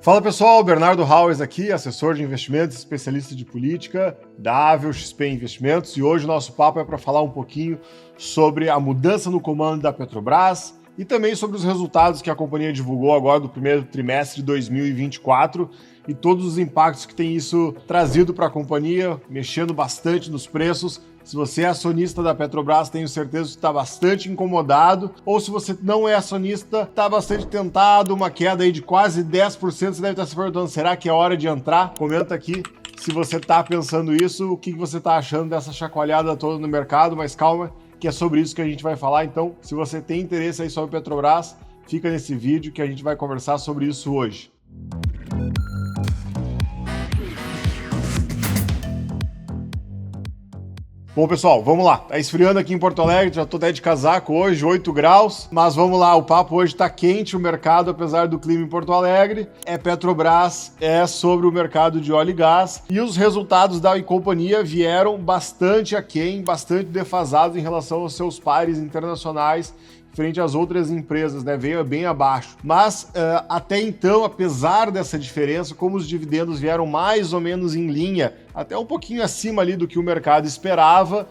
Fala pessoal, Bernardo Haues aqui, assessor de investimentos, especialista de política da Avel XP Investimentos, e hoje o nosso papo é para falar um pouquinho sobre a mudança no comando da Petrobras e também sobre os resultados que a companhia divulgou agora do primeiro trimestre de 2024 e todos os impactos que tem isso trazido para a companhia, mexendo bastante nos preços. Se você é acionista da Petrobras, tenho certeza que está bastante incomodado, ou se você não é acionista, está bastante tentado, uma queda aí de quase 10%, você deve estar se perguntando, será que é hora de entrar? Comenta aqui se você está pensando isso, o que você está achando dessa chacoalhada toda no mercado, mas calma, que é sobre isso que a gente vai falar. Então, se você tem interesse aí sobre Petrobras, fica nesse vídeo que a gente vai conversar sobre isso hoje. Bom, pessoal, vamos lá. Tá esfriando aqui em Porto Alegre, já tô até de casaco hoje, 8 graus, mas vamos lá, o papo hoje tá quente, o mercado, apesar do clima em Porto Alegre, é Petrobras, é sobre o mercado de óleo e gás, e os resultados da companhia vieram bastante aquém, bastante defasados em relação aos seus pares internacionais, frente às outras empresas, né? Veio bem abaixo. Mas até então, apesar dessa diferença, como os dividendos vieram mais ou menos em linha, até um pouquinho acima ali do que o mercado esperava,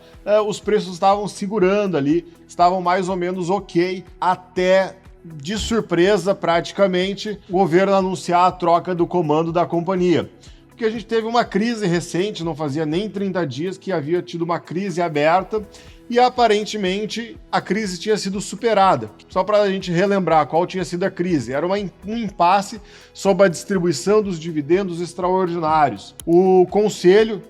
os preços estavam segurando ali, estavam mais ou menos ok, até de surpresa praticamente o governo anunciar a troca do comando da companhia. Porque a gente teve uma crise recente, não fazia nem 30 dias que havia tido uma crise aberta, e aparentemente a crise tinha sido superada. Só para a gente relembrar qual tinha sido a crise, era um impasse sobre a distribuição dos dividendos extraordinários. O conselho,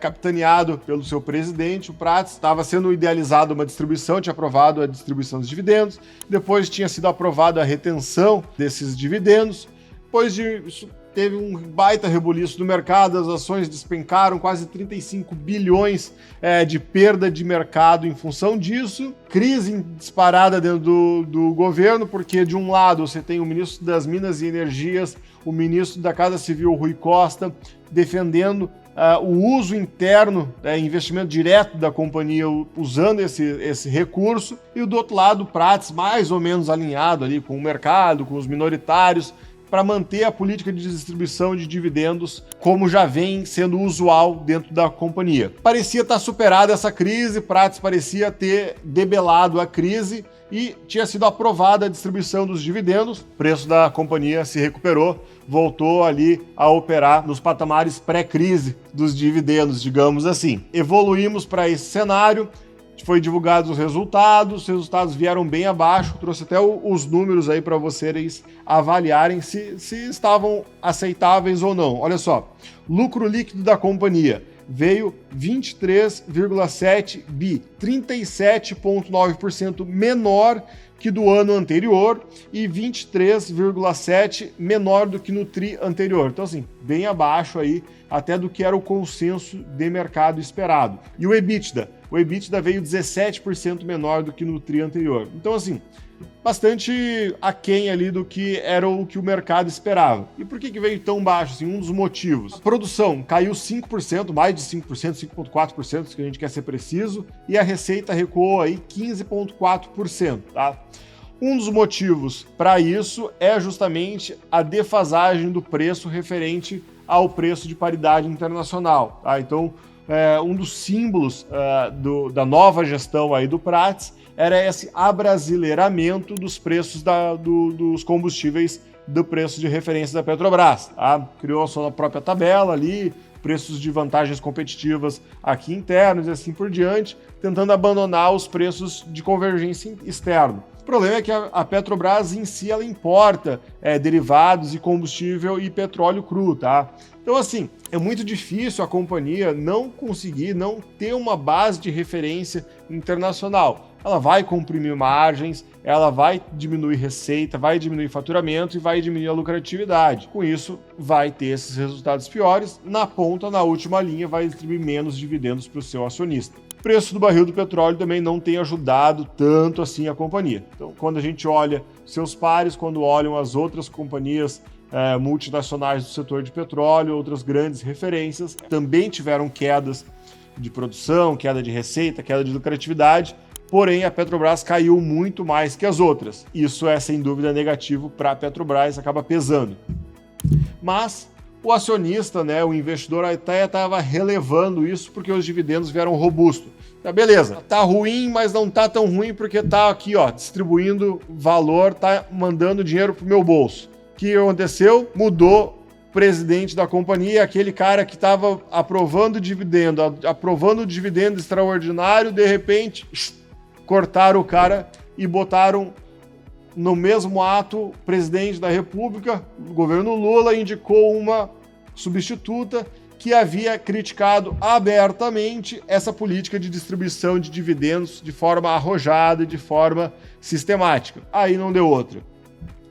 capitaneado pelo seu presidente, o Prats, estava sendo idealizada uma distribuição, tinha aprovado a distribuição dos dividendos, depois tinha sido aprovada a retenção desses dividendos, depois disso teve um baita rebuliço no mercado, as ações despencaram, quase 35 bilhões de perda de mercado em função disso. Crise disparada dentro do governo, porque de um lado você tem o ministro das Minas e Energias, o ministro da Casa Civil, Rui Costa, defendendo o uso interno, investimento direto da companhia usando esse recurso, e do outro lado o Prats mais ou menos alinhado ali com o mercado, com os minoritários, para manter a política de distribuição de dividendos como já vem sendo usual dentro da companhia. Parecia estar superada essa crise, Prats parecia ter debelado a crise e tinha sido aprovada a distribuição dos dividendos, o preço da companhia se recuperou, voltou ali a operar nos patamares pré-crise dos dividendos, digamos assim. Evoluímos para esse cenário, foi divulgados os resultados vieram bem abaixo, trouxe até os números aí para vocês avaliarem se estavam aceitáveis ou não. Olha só, lucro líquido da companhia veio 23,7 bi, 37,9% menor que do ano anterior e 23,7% menor do que no TRI anterior. Então, assim, bem abaixo aí até do que era o consenso de mercado esperado. E o EBITDA veio 17% menor do que no TRI anterior. Então, assim, bastante aquém ali do que era o que o mercado esperava. E por que veio tão baixo? Assim, um dos motivos. A produção caiu 5%, mais de 5%, 5,4%, se a gente quer ser preciso, e a receita recuou aí 15,4%, tá? Um dos motivos para isso é justamente a defasagem do preço referente ao preço de paridade internacional, tá? Então, um dos símbolos da nova gestão aí do Prats era esse abrasileiramento dos preços dos combustíveis do preço de referência da Petrobras. Tá? Criou a sua própria tabela ali, preços de vantagens competitivas aqui internos e assim por diante, tentando abandonar os preços de convergência externa. O problema é que a Petrobras em si ela importa derivados e combustível e petróleo cru, tá? Então, assim, é muito difícil a companhia não conseguir, não ter uma base de referência internacional. Ela vai comprimir margens, ela vai diminuir receita, vai diminuir faturamento e vai diminuir a lucratividade. Com isso, vai ter esses resultados piores. Na ponta, na última linha, vai distribuir menos dividendos para o seu acionista. O preço do barril do petróleo também não tem ajudado tanto assim a companhia. Então, quando a gente olha seus pares, quando olham as outras companhias multinacionais do setor de petróleo, outras grandes referências, também tiveram quedas de produção, queda de receita, queda de lucratividade, porém a Petrobras caiu muito mais que as outras. Isso é sem dúvida negativo para a Petrobras, acaba pesando. mas o acionista, né, o investidor até estava relevando isso porque os dividendos vieram robustos. Tá, beleza, tá ruim, mas não tá tão ruim porque tá aqui, ó, distribuindo valor, tá mandando dinheiro pro meu bolso. O que aconteceu? Mudou o presidente da companhia, aquele cara que estava aprovando o dividendo extraordinário, de repente cortaram o cara e botaram no mesmo ato o presidente da República, o governo Lula, indicou uma substituta que havia criticado abertamente essa política de distribuição de dividendos de forma arrojada e de forma sistemática. Aí não deu outra.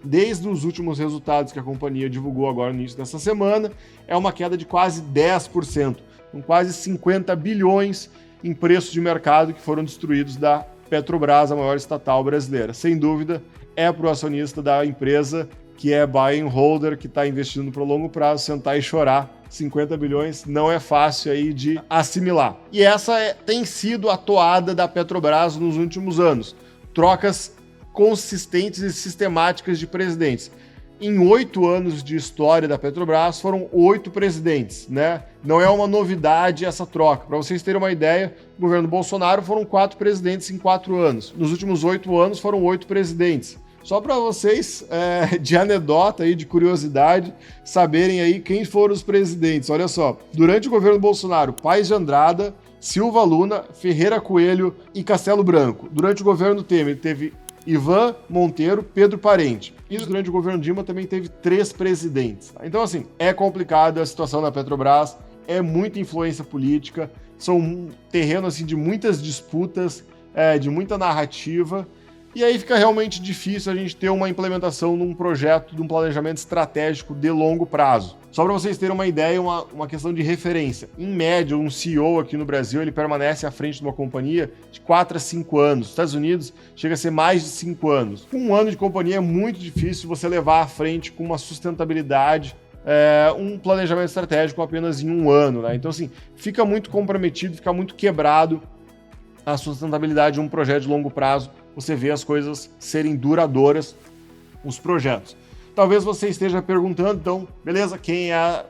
Desde os últimos resultados que a companhia divulgou agora no início dessa semana, é uma queda de quase 10%, com quase 50 bilhões em preços de mercado que foram destruídos da Petrobras, a maior estatal brasileira. Sem dúvida, é para o acionista da empresa que é buy and holder, que está investindo para o longo prazo, sentar e chorar. 50 bilhões não é fácil aí de assimilar. E essa tem sido a toada da Petrobras nos últimos anos. Trocas consistentes e sistemáticas de presidentes. Em 8 anos de história da Petrobras, foram 8 presidentes, né? Não é uma novidade essa troca. Para vocês terem uma ideia, no governo Bolsonaro foram 4 presidentes em 4 anos. Nos últimos 8 anos foram 8 presidentes. Só para vocês, de anedota aí, de curiosidade, saberem aí quem foram os presidentes. Olha só, durante o governo Bolsonaro, Paes de Andrada, Silva Luna, Ferreira Coelho e Castelo Branco. Durante o governo Temer, teve Ivan Monteiro, Pedro Parente. E durante o governo Dilma também teve 3 presidentes. Então, assim, é complicada a situação da Petrobras, é muita influência política, são um terreno assim, de muitas disputas, de muita narrativa. E aí fica realmente difícil a gente ter uma implementação num projeto, de um planejamento estratégico de longo prazo. Só para vocês terem uma ideia, uma questão de referência. Em média, um CEO aqui no Brasil, ele permanece à frente de uma companhia de 4 a 5 anos. Nos Estados Unidos, chega a ser mais de 5 anos. Com um ano de companhia é muito difícil você levar à frente com uma sustentabilidade, um planejamento estratégico apenas em um ano, né? Então, assim, fica muito comprometido, fica muito quebrado a sustentabilidade de um projeto de longo prazo. Você vê as coisas serem duradouras, os projetos. Talvez você esteja perguntando, então, beleza, quem é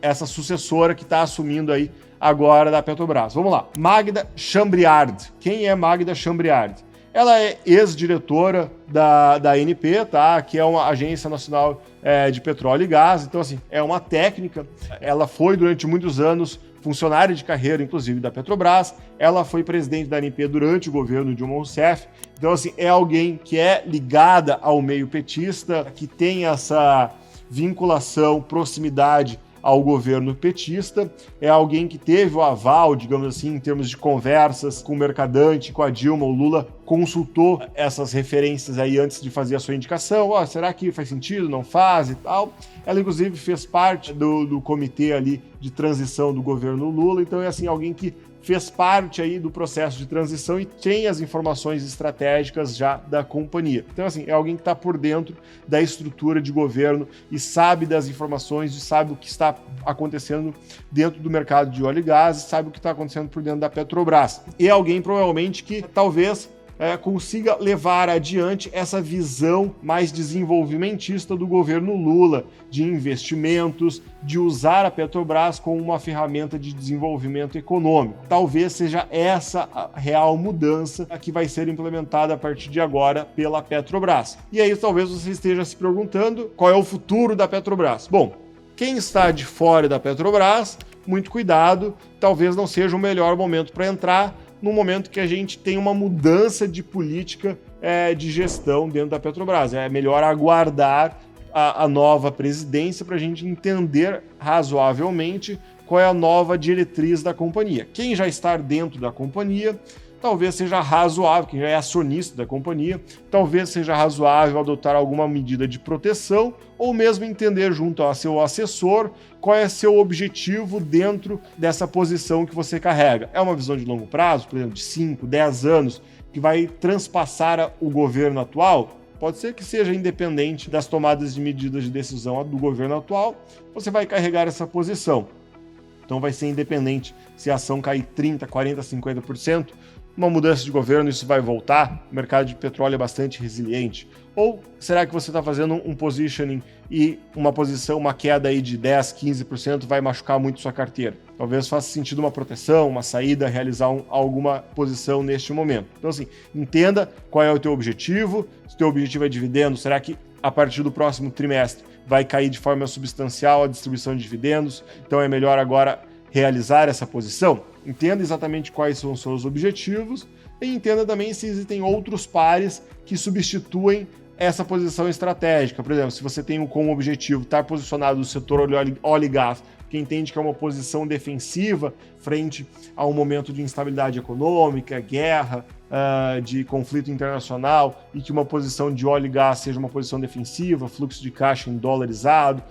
essa sucessora que está assumindo aí agora da Petrobras? Vamos lá. Magda Chambriard. Quem é Magda Chambriard? Ela é ex-diretora da ANP, tá? Que é uma agência nacional de petróleo e gás. Então, assim, é uma técnica. Ela foi, durante muitos anos, funcionária de carreira, inclusive, da Petrobras. Ela foi presidente da ANP durante o governo Dilma Rousseff. Então, assim, é alguém que é ligada ao meio petista, que tem essa vinculação, proximidade ao governo petista, é alguém que teve o aval, digamos assim, em termos de conversas com o Mercadante, com a Dilma. O Lula consultou essas referências aí antes de fazer a sua indicação. Será que faz sentido? Não faz e tal. Ela, inclusive, fez parte do comitê ali de transição do governo Lula. Então, é assim, alguém que fez parte aí do processo de transição e tem as informações estratégicas já da companhia. Então, assim, é alguém que está por dentro da estrutura de governo e sabe das informações e sabe o que está acontecendo dentro do mercado de óleo e gás e sabe o que está acontecendo por dentro da Petrobras. E é alguém, provavelmente, que talvez consiga levar adiante essa visão mais desenvolvimentista do governo Lula, de investimentos, de usar a Petrobras como uma ferramenta de desenvolvimento econômico. Talvez seja essa a real mudança que vai ser implementada a partir de agora pela Petrobras. E aí talvez você esteja se perguntando qual é o futuro da Petrobras. Bom, quem está de fora da Petrobras, muito cuidado, talvez não seja o melhor momento para entrar, no momento que a gente tem uma mudança de política de gestão dentro da Petrobras. É melhor aguardar a nova presidência para a gente entender razoavelmente qual é a nova diretriz da companhia. Quem já está dentro da companhia, talvez seja razoável, quem já é acionista da companhia, talvez seja razoável adotar alguma medida de proteção ou mesmo entender junto ao seu assessor qual é seu objetivo dentro dessa posição que você carrega. É uma visão de longo prazo, por exemplo, de 5, 10 anos, que vai transpassar o governo atual? Pode ser que seja independente das tomadas de medidas de decisão do governo atual, você vai carregar essa posição. Então vai ser independente se a ação cair 30%, 40%, 50%, uma mudança de governo isso vai voltar? O mercado de petróleo é bastante resiliente. Ou será que você está fazendo um positioning e uma queda aí de 10%, 15% vai machucar muito sua carteira? Talvez faça sentido uma proteção, uma saída, realizar alguma posição neste momento. Então, assim, entenda qual é o teu objetivo. Se o teu objetivo é dividendo, será que a partir do próximo trimestre vai cair de forma substancial a distribuição de dividendos? Então é melhor agora realizar essa posição? Entenda exatamente quais são os seus objetivos e entenda também se existem outros pares que substituem essa posição estratégica. Por exemplo, se você tem como objetivo estar posicionado no setor óleo e gás, que entende que é uma posição defensiva frente a um momento de instabilidade econômica, guerra, de conflito internacional, e que uma posição de óleo e gás seja uma posição defensiva, fluxo de caixa em dolarizado,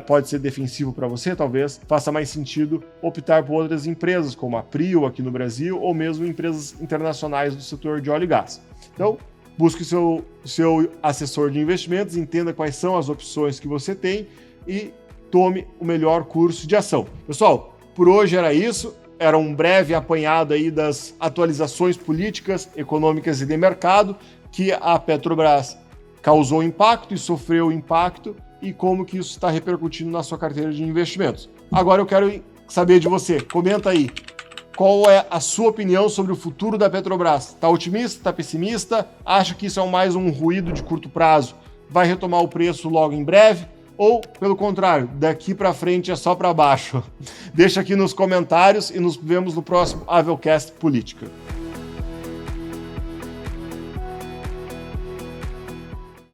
pode ser defensivo para você, talvez faça mais sentido optar por outras empresas, como a Prio aqui no Brasil, ou mesmo empresas internacionais do setor de óleo e gás. Então, busque o seu assessor de investimentos, entenda quais são as opções que você tem e tome o melhor curso de ação. Pessoal, por hoje era isso. Era um breve apanhado aí das atualizações políticas, econômicas e de mercado que a Petrobras causou impacto e sofreu impacto e como que isso está repercutindo na sua carteira de investimentos. Agora eu quero saber de você. Comenta aí. Qual é a sua opinião sobre o futuro da Petrobras? Está otimista? Está pessimista? Acha que isso é mais um ruído de curto prazo? Vai retomar o preço logo em breve? Ou, pelo contrário, daqui para frente é só para baixo? Deixa aqui nos comentários e nos vemos no próximo Avelcast Política.